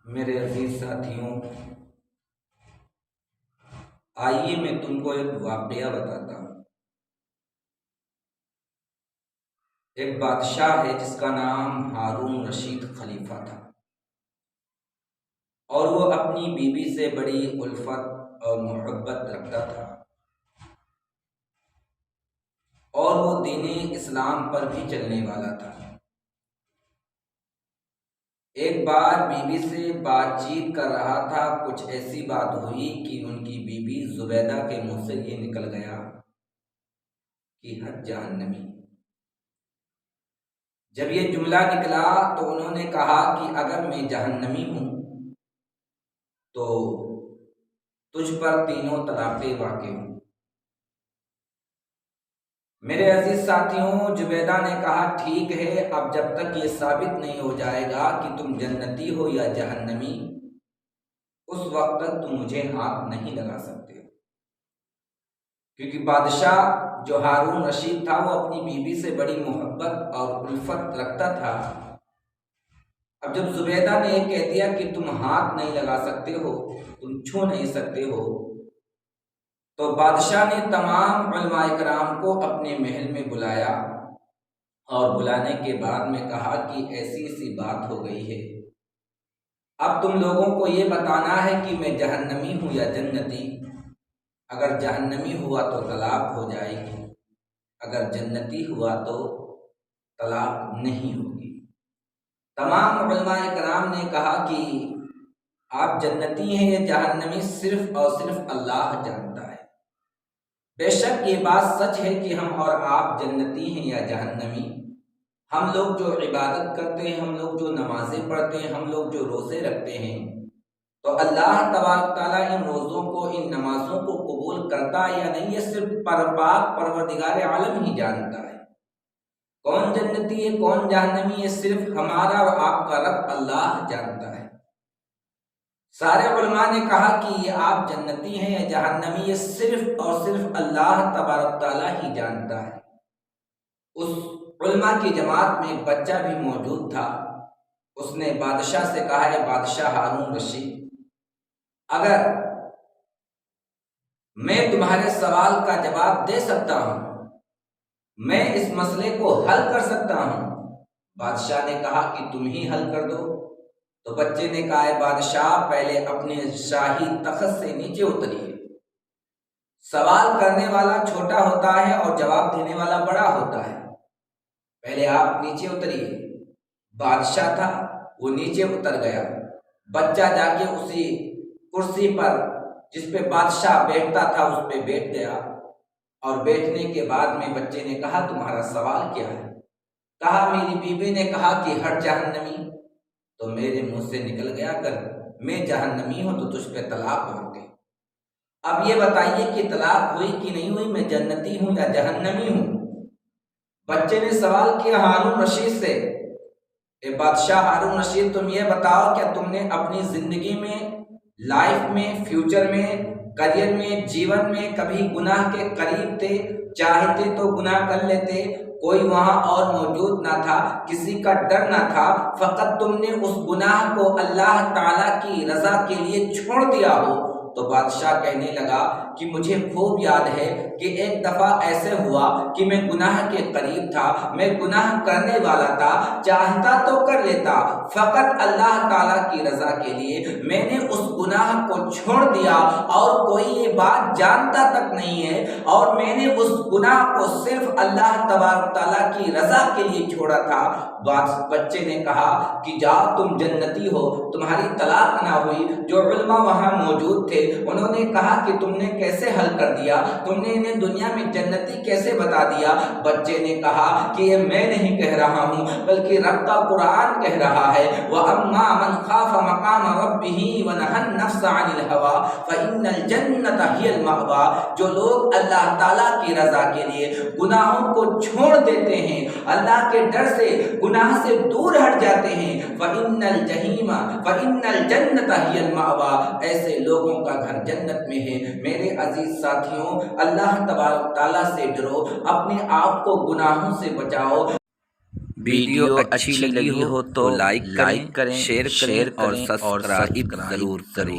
میرے عزیز ساتھیوں، آئیے میں تم کو ایک واقعہ بتاتا ہوں۔ ایک بادشاہ ہے جس کا نام ہارون رشید خلیفہ تھا، اور وہ اپنی بیوی سے بڑی الفت اور محبت رکھتا تھا، اور وہ دین اسلام پر بھی چلنے والا تھا۔ ایک بار بیوی سے بات چیت کر رہا تھا، کچھ ایسی بات ہوئی کہ ان کی بیوی زبیدہ کے منہ سے یہ نکل گیا کہ حج جہنمی۔ جب یہ جملہ نکلا تو انہوں نے کہا کہ اگر میں جہنمی ہوں تو تجھ پر تینوں طلاقیں واقع ہوں۔ میرے عزیز ساتھیوں، زبیدہ نے کہا ٹھیک ہے، اب جب تک یہ ثابت نہیں ہو جائے گا کہ تم جنتی ہو یا جہنمی، اس وقت تک تم مجھے ہاتھ نہیں لگا سکتے، کیونکہ بادشاہ جو ہارون رشید تھا وہ اپنی بیوی سے بڑی محبت اور الفت رکھتا تھا۔ اب جب زبیدہ نے یہ کہہ دیا کہ تم ہاتھ نہیں لگا سکتے ہو، تم چھو نہیں سکتے ہو، تو بادشاہ نے تمام علماء کرام کو اپنے محل میں بلایا، اور بلانے کے بعد میں کہا کہ ایسی ایسی بات ہو گئی ہے، اب تم لوگوں کو یہ بتانا ہے کہ میں جہنمی ہوں یا جنتی۔ اگر جہنمی ہوا تو طلاق ہو جائے گی، اگر جنتی ہوا تو طلاق نہیں ہوگی۔ تمام علماء کرام نے کہا کہ آپ جنتی ہیں یا جہنمی، صرف اور صرف اللہ جانتا ہے۔ بے شک یہ بات سچ ہے کہ ہم اور آپ جنتی ہیں یا جہنمی۔ ہم لوگ جو عبادت کرتے ہیں، ہم لوگ جو نمازیں پڑھتے ہیں، ہم لوگ جو روزے رکھتے ہیں، تو اللہ تبارک تعالیٰ ان روزوں کو، ان نمازوں کو قبول کرتا ہے یا نہیں، یہ صرف پاک پروردگار عالم ہی جانتا ہے۔ کون جنتی ہے کون جہنمی، یہ صرف ہمارا اور آپ کا رب اللہ جانتا ہے۔ سارے علماء نے کہا کہ یہ آپ جنتی ہیں یا جہنمی، یہ صرف اور صرف اللہ تبارک تعالیٰ ہی جانتا ہے۔ اس علماء کی جماعت میں ایک بچہ بھی موجود تھا، اس نے بادشاہ سے کہا ہے بادشاہ ہارون رشید، اگر میں تمہارے سوال کا جواب دے سکتا ہوں، میں اس مسئلے کو حل کر سکتا ہوں۔ بادشاہ نے کہا کہ تم ہی حل کر دو۔ تو بچے نے کہا ہے بادشاہ، پہلے اپنے شاہی تخت سے نیچے اتریے۔ سوال کرنے والا چھوٹا ہوتا ہے اور جواب دینے والا بڑا ہوتا ہے، پہلے آپ نیچے اتریے۔ بادشاہ تھا، وہ نیچے اتر گیا۔ بچہ جا کے اسی کرسی پر جس پہ بادشاہ بیٹھتا تھا اس پہ بیٹھ گیا، اور بیٹھنے کے بعد میں بچے نے کہا تمہارا سوال کیا ہے؟ کہا میری بیوی نے کہا کہ ہر جہنمی، تو میرے منہ سے نکل گیا اگر میں جہنمی ہوں تو تجھ پہ طلاق مانگتے۔ اب یہ بتائیے کہ طلاق ہوئی کہ نہیں ہوئی، میں جنتی ہوں یا جہنمی ہوں؟ بچے نے سوال کیا ہارون رشید سے، اے بادشاہ ہارون رشید، تم یہ بتاؤ کہ تم نے اپنی زندگی میں، لائف میں، فیوچر میں، کریئر میں، جیون میں کبھی گناہ کے قریب تھے؟ چاہتے تو گناہ کر لیتے، کوئی وہاں اور موجود نہ تھا، کسی کا ڈر نہ تھا، فقط تم نے اس گناہ کو اللہ تعالیٰ کی رضا کے لیے چھوڑ دیا ہو۔ تو بادشاہ کہنے لگا کہ مجھے خوب یاد ہے کہ ایک دفعہ ایسے ہوا کہ میں گناہ کے قریب تھا، میں گناہ کرنے والا تھا، چاہتا تو کر لیتا، فقط اللہ تعالیٰ کی رضا کے لیے میں نے اس گناہ کو چھوڑ دیا، اور کوئی یہ بات جانتا تک نہیں ہے، اور میں نے اس گناہ کو صرف اللہ تبارک تعالیٰ کی رضا کے لیے چھوڑا تھا۔ بچے نے کہا کہ جاؤ تم جنتی ہو، تمہاری طلاق نہ ہوئی۔ جو علماء وہاں موجود تھے انہوں نے کہا کہ تم نے کیسے حل کر دیا، تم نے انہیں دنیا میں جنتی کیسے بتا دیا؟ بچے نے کہا کہ یہ میں نہیں کہہ رہا ہوں، بلکہ رب کا قرآن کہہ رہا ہے، وَأَمَّا مَنْ خَافَ مَقَامَ رَبِّهِ وَنَهَى النَّفْسَ عَنِ الْهَوَىٰ فَإِنَّ الْجَنَّةَ هِيَ الْمَأْوَىٰ۔ جو لوگ اللہ تعالیٰ کی رضا کے لیے گناہوں کو چھوڑ دیتے ہیں، اللہ کے ڈر سے گناہ سے دور ہٹ جاتے ہیں، فَإِنَّ الْجَنَّةَ هِيَ الْمَأْوَىٰ، ایسے لوگوں کا گھر جنت میں ہے۔ میرے عزیز ساتھیوں، اللہ تبارک تعالیٰ سے ڈرو، اپنے آپ کو گناہوں سے بچاؤ۔ ویڈیو اچھی لگی ہو تو لائک کریں، شیئر کریں اور سبسکرائب ضرور کریں۔